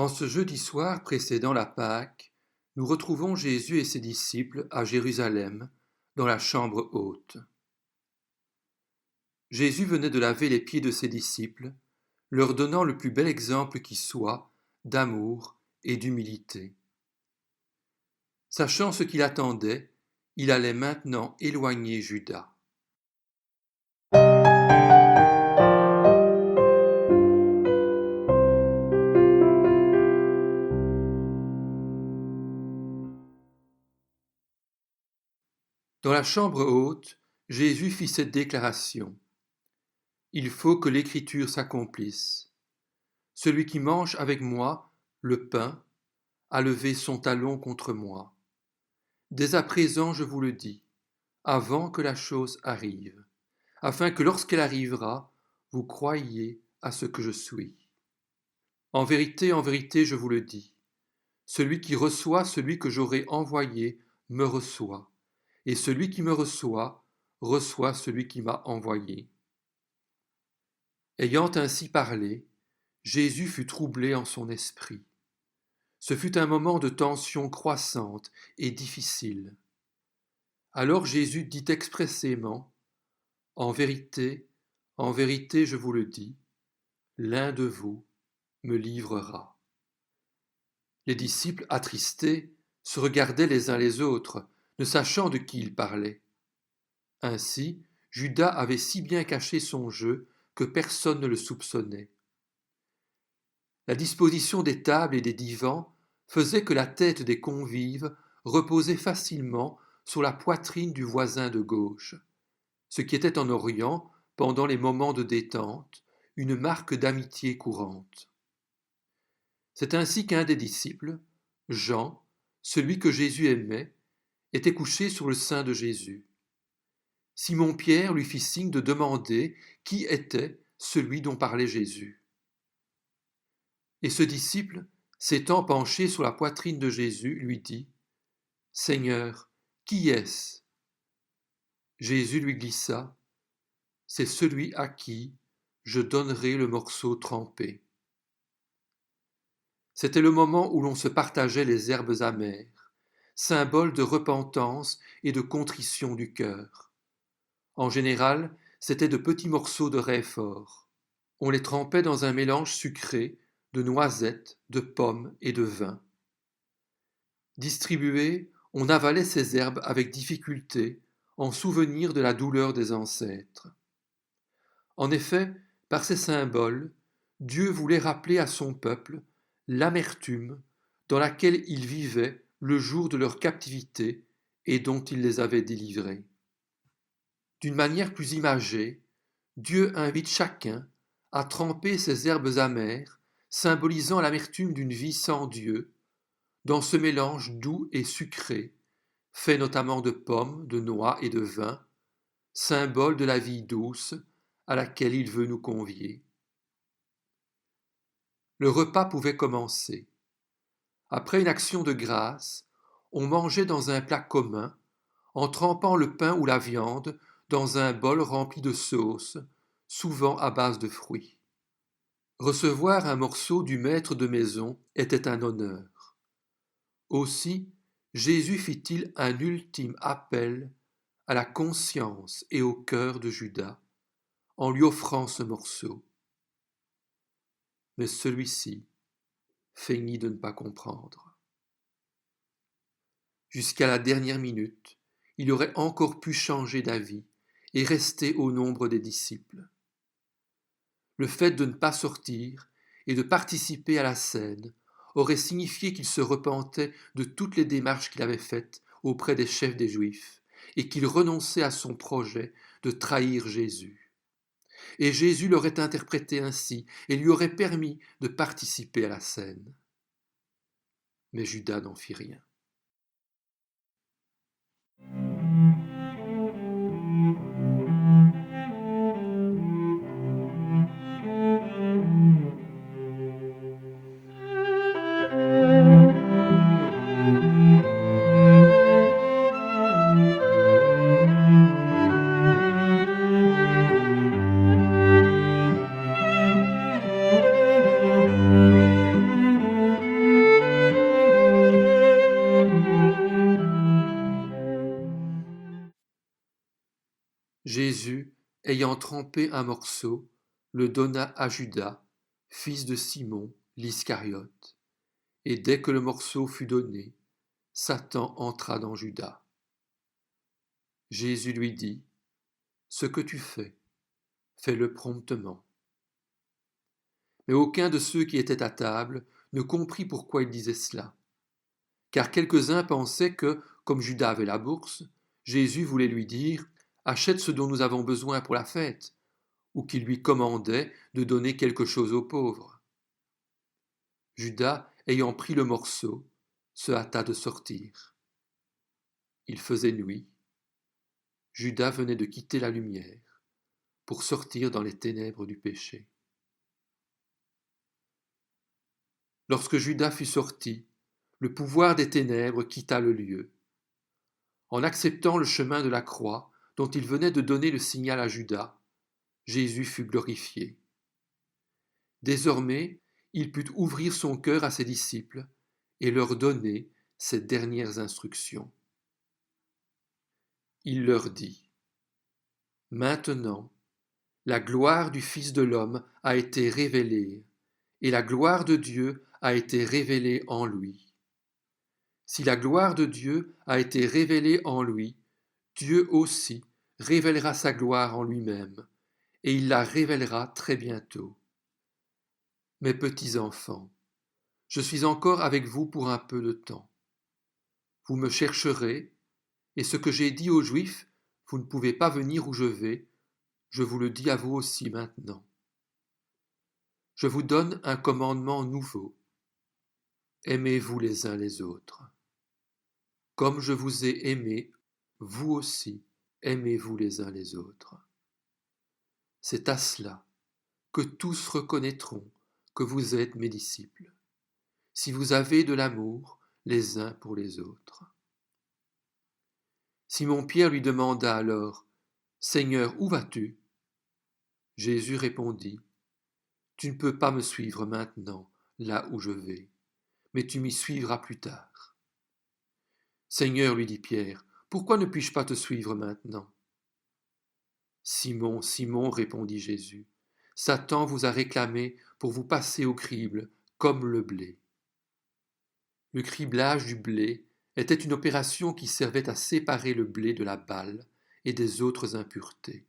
En ce jeudi soir précédant la Pâque, nous retrouvons Jésus et ses disciples à Jérusalem, dans la chambre haute. Jésus venait de laver les pieds de ses disciples, leur donnant le plus bel exemple qui soit d'amour et d'humilité. Sachant ce qu'il attendait, il allait maintenant éloigner Judas. Dans la chambre haute, Jésus fit cette déclaration. Il faut que l'Écriture s'accomplisse. Celui qui mange avec moi le pain a levé son talon contre moi. Dès à présent, je vous le dis, avant que la chose arrive, afin que lorsqu'elle arrivera, vous croyiez à ce que je suis. En vérité, je vous le dis, celui qui reçoit celui que j'aurai envoyé me reçoit, et celui qui me reçoit reçoit celui qui m'a envoyé. Ayant ainsi parlé, Jésus fut troublé en son esprit. Ce fut un moment de tension croissante et difficile. Alors Jésus dit expressément, en vérité, je vous le dis, l'un de vous me livrera. Les disciples, attristés, se regardaient les uns les autres, ne sachant de qui il parlait. Ainsi, Judas avait si bien caché son jeu que personne ne le soupçonnait. La disposition des tables et des divans faisait que la tête des convives reposait facilement sur la poitrine du voisin de gauche, ce qui était en Orient, pendant les moments de détente, une marque d'amitié courante. C'est ainsi qu'un des disciples, Jean, celui que Jésus aimait, était couché sur le sein de Jésus. Simon-Pierre lui fit signe de demander qui était celui dont parlait Jésus. Et ce disciple, s'étant penché sur la poitrine de Jésus, lui dit « Seigneur, qui est-ce » Jésus lui glissa « C'est celui à qui je donnerai le morceau trempé. » C'était le moment où l'on se partageait les herbes amères, symbole de repentance et de contrition du cœur. En général, c'étaient de petits morceaux de raifort. On les trempait dans un mélange sucré de noisettes, de pommes et de vin. Distribués, on avalait ces herbes avec difficulté, en souvenir de la douleur des ancêtres. En effet, par ces symboles, Dieu voulait rappeler à son peuple l'amertume dans laquelle ils vivaient le jour de leur captivité et dont il les avait délivrés. D'une manière plus imagée, Dieu invite chacun à tremper ces herbes amères, symbolisant l'amertume d'une vie sans Dieu, dans ce mélange doux et sucré, fait notamment de pommes, de noix et de vin, symbole de la vie douce à laquelle il veut nous convier. Le repas pouvait commencer. Après une action de grâce, on mangeait dans un plat commun, en trempant le pain ou la viande dans un bol rempli de sauce, souvent à base de fruits. Recevoir un morceau du maître de maison était un honneur. Aussi, Jésus fit-il un ultime appel à la conscience et au cœur de Judas, en lui offrant ce morceau. Mais celui-ci feignit de ne pas comprendre. Jusqu'à la dernière minute, il aurait encore pu changer d'avis et rester au nombre des disciples. Le fait de ne pas sortir et de participer à la scène aurait signifié qu'il se repentait de toutes les démarches qu'il avait faites auprès des chefs des Juifs et qu'il renonçait à son projet de trahir Jésus. Et Jésus l'aurait interprété ainsi et lui aurait permis de participer à la scène. Mais Judas n'en fit rien. Jésus, ayant trempé un morceau, le donna à Judas, fils de Simon l'Iscariote. Et dès que le morceau fut donné, Satan entra dans Judas. Jésus lui dit, « Ce que tu fais, fais-le promptement. » Mais aucun de ceux qui étaient à table ne comprit pourquoi il disait cela. Car quelques-uns pensaient que, comme Judas avait la bourse, Jésus voulait lui dire « Achète ce dont nous avons besoin pour la fête », ou qu'il lui commandait de donner quelque chose aux pauvres. Judas, ayant pris le morceau, se hâta de sortir. Il faisait nuit. Judas venait de quitter la lumière pour sortir dans les ténèbres du péché. Lorsque Judas fut sorti, le pouvoir des ténèbres quitta le lieu. En acceptant le chemin de la croix dont il venait de donner le signal à Judas, Jésus fut glorifié. Désormais, il put ouvrir son cœur à ses disciples et leur donner ses dernières instructions. Il leur dit, « Maintenant, la gloire du Fils de l'homme a été révélée, et la gloire de Dieu a été révélée en lui. Si la gloire de Dieu a été révélée en lui, Dieu aussi révélera sa gloire en lui-même, et il la révélera très bientôt. Mes petits enfants, je suis encore avec vous pour un peu de temps. Vous me chercherez, et ce que j'ai dit aux Juifs, vous ne pouvez pas venir où je vais, je vous le dis à vous aussi maintenant. Je vous donne un commandement nouveau. Aimez-vous les uns les autres. Comme je vous ai aimé, vous aussi, aimez-vous les uns les autres. C'est à cela que tous reconnaîtront que vous êtes mes disciples, si vous avez de l'amour les uns pour les autres. » Simon-Pierre lui demanda alors, « Seigneur, où vas-tu » Jésus répondit, « Tu ne peux pas me suivre maintenant, là où je vais, mais tu m'y suivras plus tard. » « Seigneur, lui dit Pierre, pourquoi ne puis-je pas te suivre maintenant » ? « Simon, Simon, répondit Jésus, Satan vous a réclamé pour vous passer au crible, comme le blé. » Le criblage du blé était une opération qui servait à séparer le blé de la balle et des autres impuretés.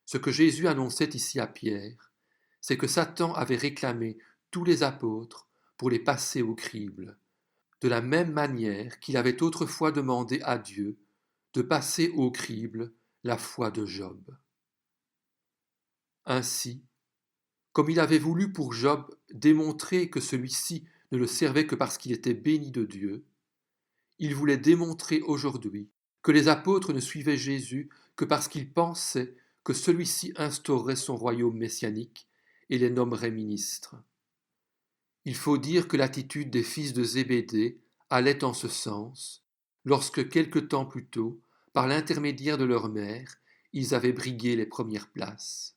Ce que Jésus annonçait ici à Pierre, c'est que Satan avait réclamé tous les apôtres pour les passer au crible, de la même manière qu'il avait autrefois demandé à Dieu de passer au crible la foi de Job. Ainsi, comme il avait voulu pour Job démontrer que celui-ci ne le servait que parce qu'il était béni de Dieu, il voulait démontrer aujourd'hui que les apôtres ne suivaient Jésus que parce qu'ils pensaient que celui-ci instaurerait son royaume messianique et les nommerait ministres. Il faut dire que l'attitude des fils de Zébédée allait en ce sens, lorsque quelque temps plus tôt, par l'intermédiaire de leur mère, ils avaient brigué les premières places.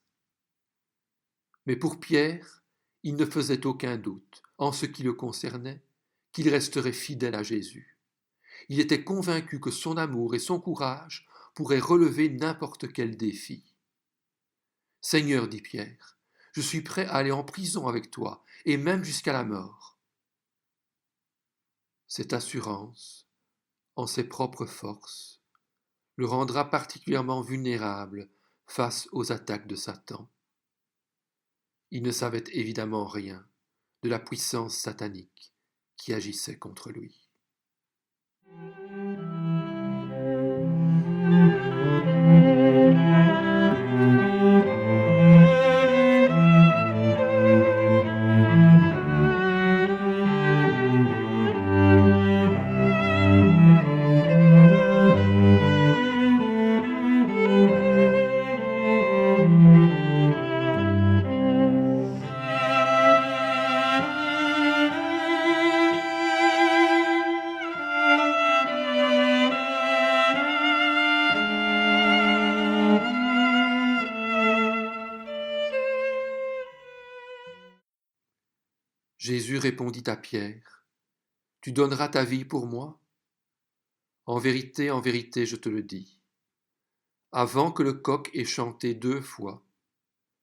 Mais pour Pierre, il ne faisait aucun doute, en ce qui le concernait, qu'il resterait fidèle à Jésus. Il était convaincu que son amour et son courage pourraient relever n'importe quel défi. « Seigneur, dit Pierre, je suis prêt à aller en prison avec toi, et même jusqu'à la mort. » Cette assurance, en ses propres forces, le rendra particulièrement vulnérable face aux attaques de Satan. Il ne savait évidemment rien de la puissance satanique qui agissait contre lui. Jésus répondit à Pierre, « Tu donneras ta vie pour moi ? En vérité, je te le dis. Avant que le coq ait chanté 2 fois,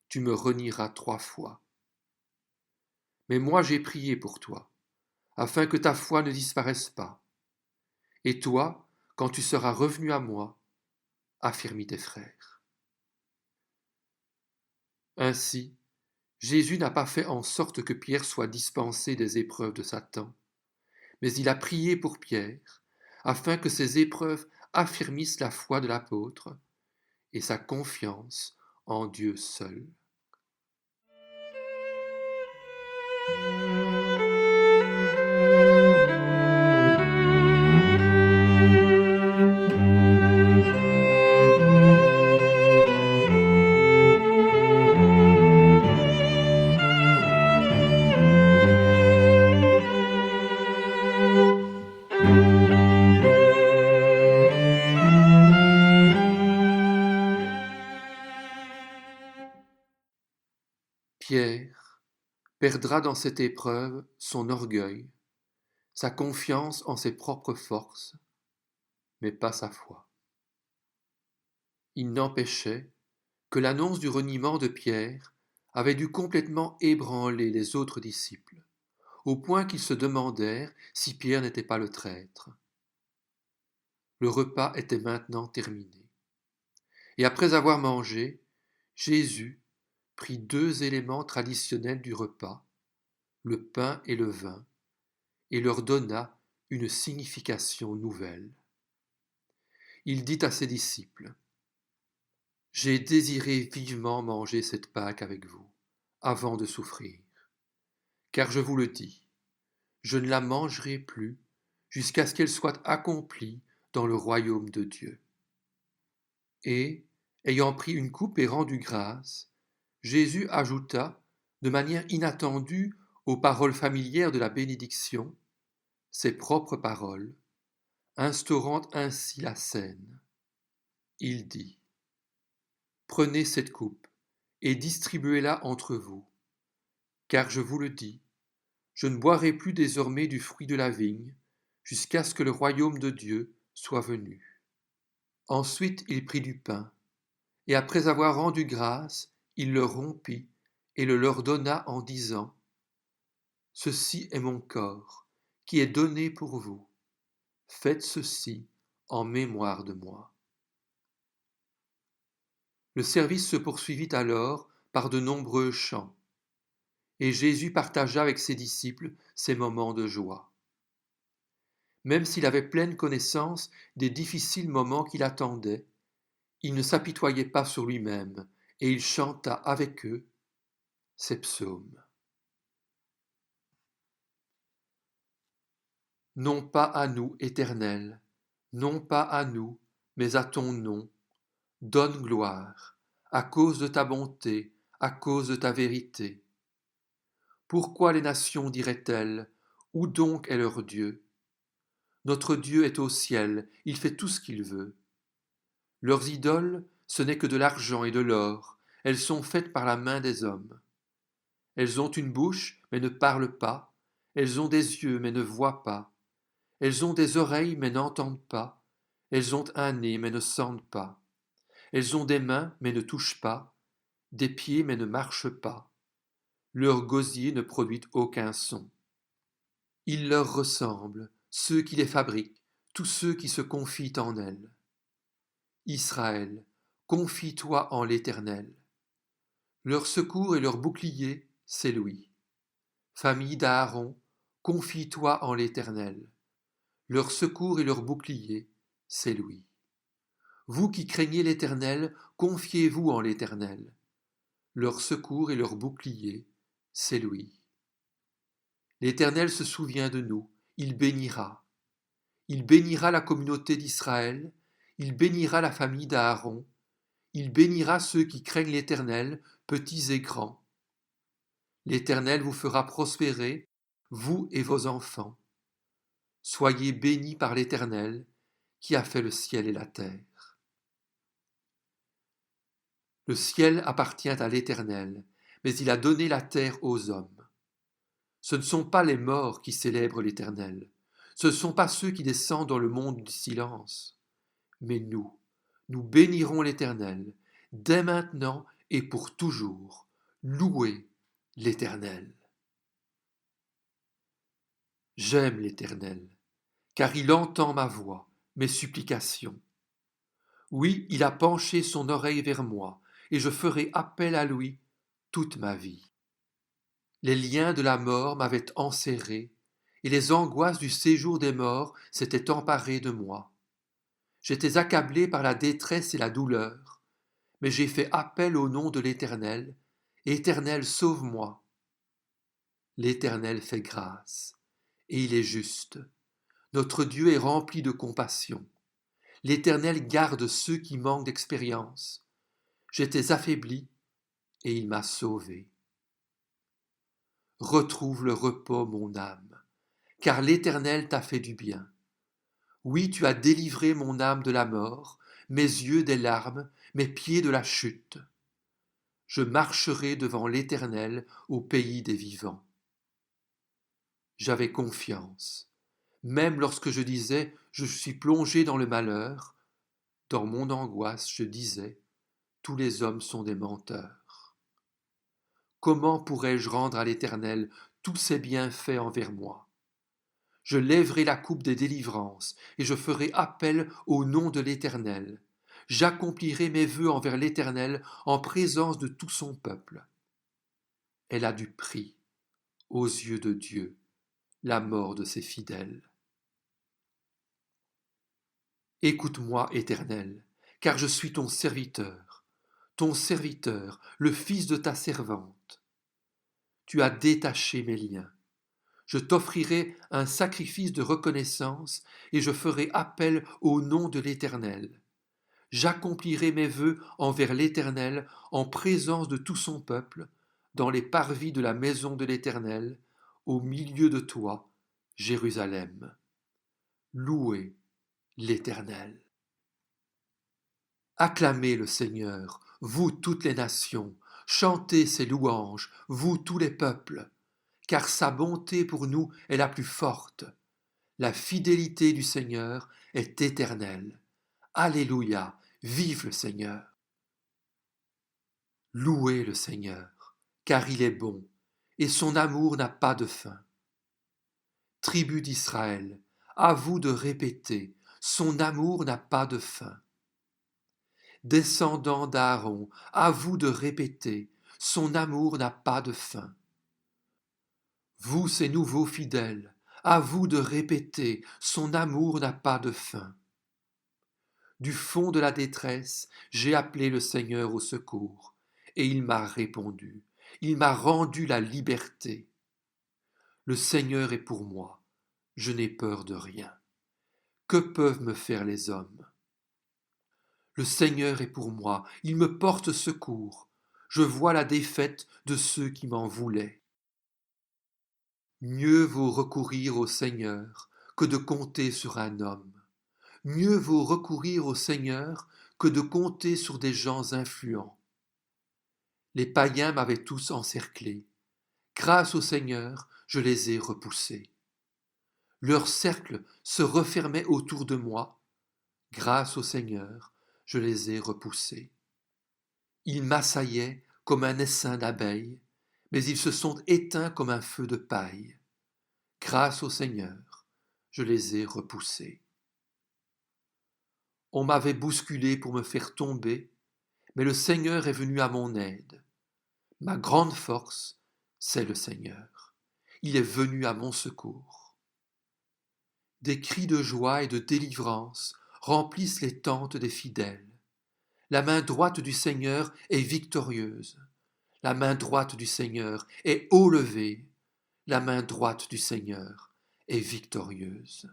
tu me renieras 3 fois. Mais moi j'ai prié pour toi, afin que ta foi ne disparaisse pas. Et toi, quand tu seras revenu à moi, affermis tes frères. Ainsi, Jésus n'a pas fait en sorte que Pierre soit dispensé des épreuves de Satan, mais il a prié pour Pierre, afin que ces épreuves affermissent la foi de l'apôtre et sa confiance en Dieu seul. Pierre perdra dans cette épreuve son orgueil, sa confiance en ses propres forces, mais pas sa foi. Il n'empêchait que l'annonce du reniement de Pierre avait dû complètement ébranler les autres disciples, au point qu'ils se demandèrent si Pierre n'était pas le traître. Le repas était maintenant terminé. Et après avoir mangé, Jésus prit 2 éléments traditionnels du repas, le pain et le vin, et leur donna une signification nouvelle. Il dit à ses disciples : « J'ai désiré vivement manger cette Pâque avec vous, avant de souffrir. Car je vous le dis, je ne la mangerai plus jusqu'à ce qu'elle soit accomplie dans le royaume de Dieu. » Et, ayant pris une coupe et rendu grâce, Jésus ajouta, de manière inattendue aux paroles familières de la bénédiction, ses propres paroles, instaurant ainsi la scène. Il dit : « Prenez cette coupe et distribuez-la entre vous, car je vous le dis, je ne boirai plus désormais du fruit de la vigne, jusqu'à ce que le royaume de Dieu soit venu. » Ensuite il prit du pain, et après avoir rendu grâce, il le rompit et le leur donna en disant : « Ceci est mon corps, qui est donné pour vous. Faites ceci en mémoire de moi. » Le service se poursuivit alors par de nombreux chants, et Jésus partagea avec ses disciples ces moments de joie. Même s'il avait pleine connaissance des difficiles moments qui l'attendaient, il ne s'apitoyait pas sur lui-même, et il chanta avec eux ces psaumes. Non pas à nous, Éternel, non pas à nous, mais à ton nom, donne gloire, à cause de ta bonté, à cause de ta vérité. Pourquoi les nations diraient-elles : où donc est leur Dieu ? Notre Dieu est au ciel, il fait tout ce qu'il veut. Leurs idoles, ce n'est que de l'argent et de l'or, elles sont faites par la main des hommes. Elles ont une bouche, mais ne parlent pas, elles ont des yeux, mais ne voient pas, elles ont des oreilles, mais n'entendent pas, elles ont un nez, mais ne sentent pas, elles ont des mains, mais ne touchent pas, des pieds, mais ne marchent pas. Leur gosier ne produit aucun son. Ils leur ressemblent, ceux qui les fabriquent, tous ceux qui se confient en elles. Israël, confie-toi en l'Éternel. Leur secours et leur bouclier, c'est lui. Famille d'Aaron, confie-toi en l'Éternel. Leur secours et leur bouclier, c'est lui. Vous qui craignez l'Éternel, confiez-vous en l'Éternel. Leur secours et leur bouclier, c'est lui. L'Éternel se souvient de nous, il bénira. Il bénira la communauté d'Israël, il bénira la famille d'Aaron, il bénira ceux qui craignent l'Éternel, petits et grands. L'Éternel vous fera prospérer, vous et vos enfants. Soyez bénis par l'Éternel, qui a fait le ciel et la terre. Le ciel appartient à l'Éternel, mais il a donné la terre aux hommes. Ce ne sont pas les morts qui célèbrent l'Éternel, ce ne sont pas ceux qui descendent dans le monde du silence, mais nous Nous bénirons l'Éternel, dès maintenant et pour toujours. Louez l'Éternel. J'aime l'Éternel, car il entend ma voix, mes supplications. Oui, il a penché son oreille vers moi, et je ferai appel à lui toute ma vie. Les liens de la mort m'avaient enserré, et les angoisses du séjour des morts s'étaient emparées de moi. J'étais accablé par la détresse et la douleur, mais j'ai fait appel au nom de l'Éternel. Éternel, sauve-moi. L'Éternel fait grâce, et il est juste. Notre Dieu est rempli de compassion. L'Éternel garde ceux qui manquent d'expérience. J'étais affaibli, et il m'a sauvé. Retrouve le repos, mon âme, car l'Éternel t'a fait du bien. Oui, tu as délivré mon âme de la mort, mes yeux des larmes, mes pieds de la chute. Je marcherai devant l'Éternel au pays des vivants. J'avais confiance. Même lorsque je disais « je suis plongé dans le malheur », dans mon angoisse je disais « tous les hommes sont des menteurs ». Comment pourrais-je rendre à l'Éternel tous ses bienfaits envers moi? Je lèverai la coupe des délivrances, et je ferai appel au nom de l'Éternel. J'accomplirai mes vœux envers l'Éternel en présence de tout son peuple. Elle a du prix, aux yeux de Dieu, la mort de ses fidèles. Écoute-moi, Éternel, car je suis ton serviteur, le fils de ta servante. Tu as détaché mes liens. Je t'offrirai un sacrifice de reconnaissance et je ferai appel au nom de l'Éternel. J'accomplirai mes vœux envers l'Éternel en présence de tout son peuple, dans les parvis de la maison de l'Éternel, au milieu de toi, Jérusalem. Louez l'Éternel. Acclamez le Seigneur, vous toutes les nations, chantez ses louanges, vous tous les peuples, car sa bonté pour nous est la plus forte. La fidélité du Seigneur est éternelle. Alléluia, vive le Seigneur. Louez le Seigneur, car il est bon, et son amour n'a pas de fin. Tribu d'Israël, à vous de répéter, son amour n'a pas de fin. Descendants d'Aaron, à vous de répéter, son amour n'a pas de fin. Vous, ces nouveaux fidèles, à vous de répéter, son amour n'a pas de fin. Du fond de la détresse, j'ai appelé le Seigneur au secours, et il m'a répondu, il m'a rendu la liberté. Le Seigneur est pour moi, je n'ai peur de rien. Que peuvent me faire les hommes? Le Seigneur est pour moi, il me porte secours. Je vois la défaite de ceux qui m'en voulaient. Mieux vaut recourir au Seigneur que de compter sur un homme. Mieux vaut recourir au Seigneur que de compter sur des gens influents. Les païens m'avaient tous encerclé. Grâce au Seigneur, je les ai repoussés. Leur cercle se refermait autour de moi. Grâce au Seigneur, je les ai repoussés. Ils m'assaillaient comme un essaim d'abeilles, mais ils se sont éteints comme un feu de paille. Grâce au Seigneur, je les ai repoussés. On m'avait bousculé pour me faire tomber, mais le Seigneur est venu à mon aide. Ma grande force, c'est le Seigneur. Il est venu à mon secours. Des cris de joie et de délivrance remplissent les tentes des fidèles. La main droite du Seigneur est victorieuse. La main droite du Seigneur est haut levée. La main droite du Seigneur est victorieuse.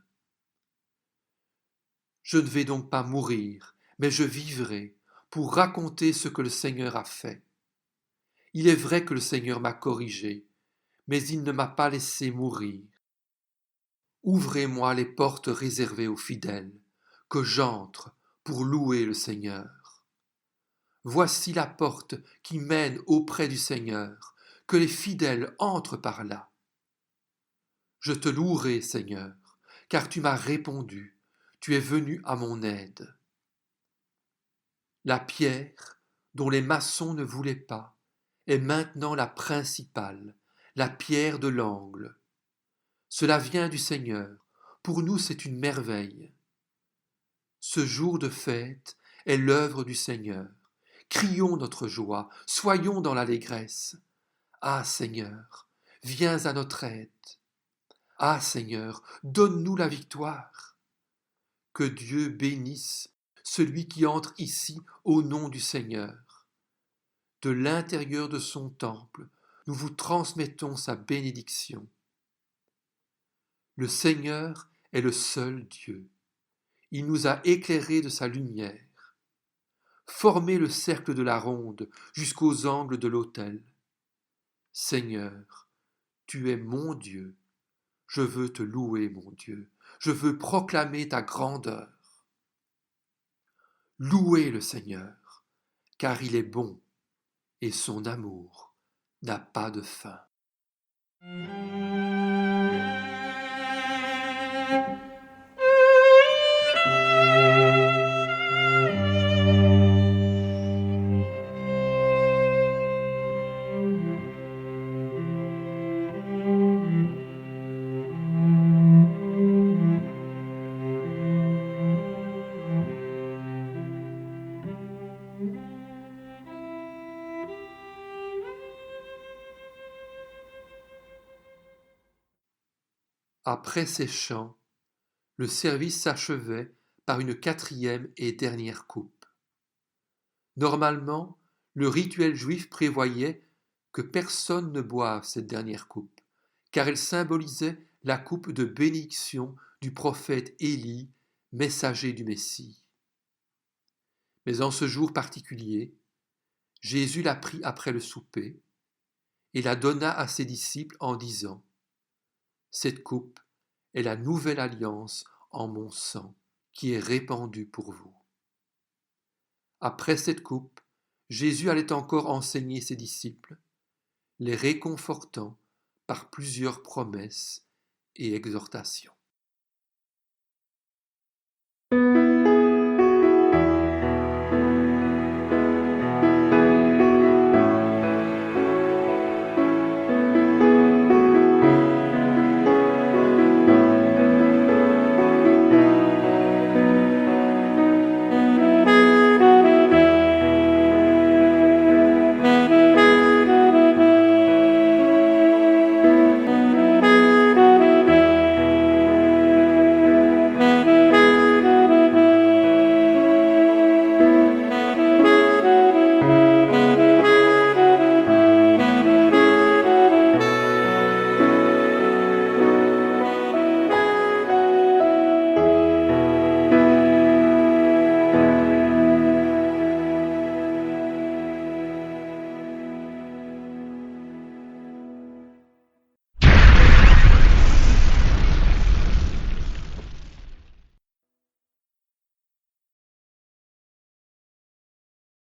Je ne vais donc pas mourir, mais je vivrai pour raconter ce que le Seigneur a fait. Il est vrai que le Seigneur m'a corrigé, mais il ne m'a pas laissé mourir. Ouvrez-moi les portes réservées aux fidèles, que j'entre pour louer le Seigneur. Voici la porte qui mène auprès du Seigneur, que les fidèles entrent par là. Je te louerai, Seigneur, car tu m'as répondu, tu es venu à mon aide. La pierre, dont les maçons ne voulaient pas, est maintenant la principale, la pierre de l'angle. Cela vient du Seigneur. Pour nous, c'est une merveille. Ce jour de fête est l'œuvre du Seigneur. Crions notre joie, soyons dans l'allégresse. Ah Seigneur, viens à notre aide. Ah Seigneur, donne-nous la victoire. Que Dieu bénisse celui qui entre ici au nom du Seigneur. De l'intérieur de son temple, nous vous transmettons sa bénédiction. Le Seigneur est le seul Dieu. Il nous a éclairés de sa lumière. Formez le cercle de la ronde jusqu'aux angles de l'autel. Seigneur, tu es mon Dieu. Je veux te louer, mon Dieu. Je veux proclamer ta grandeur. Louez le Seigneur, car il est bon et son amour n'a pas de fin. Après ces chants, le service s'achevait par une quatrième et dernière coupe. Normalement, le rituel juif prévoyait que personne ne boive cette dernière coupe, car elle symbolisait la coupe de bénédiction du prophète Élie, messager du Messie. Mais en ce jour particulier, Jésus la prit après le souper et la donna à ses disciples en disant : « Cette coupe est la nouvelle alliance en mon sang qui est répandue pour vous. » Après cette coupe, Jésus allait encore enseigner ses disciples, les réconfortant par plusieurs promesses et exhortations.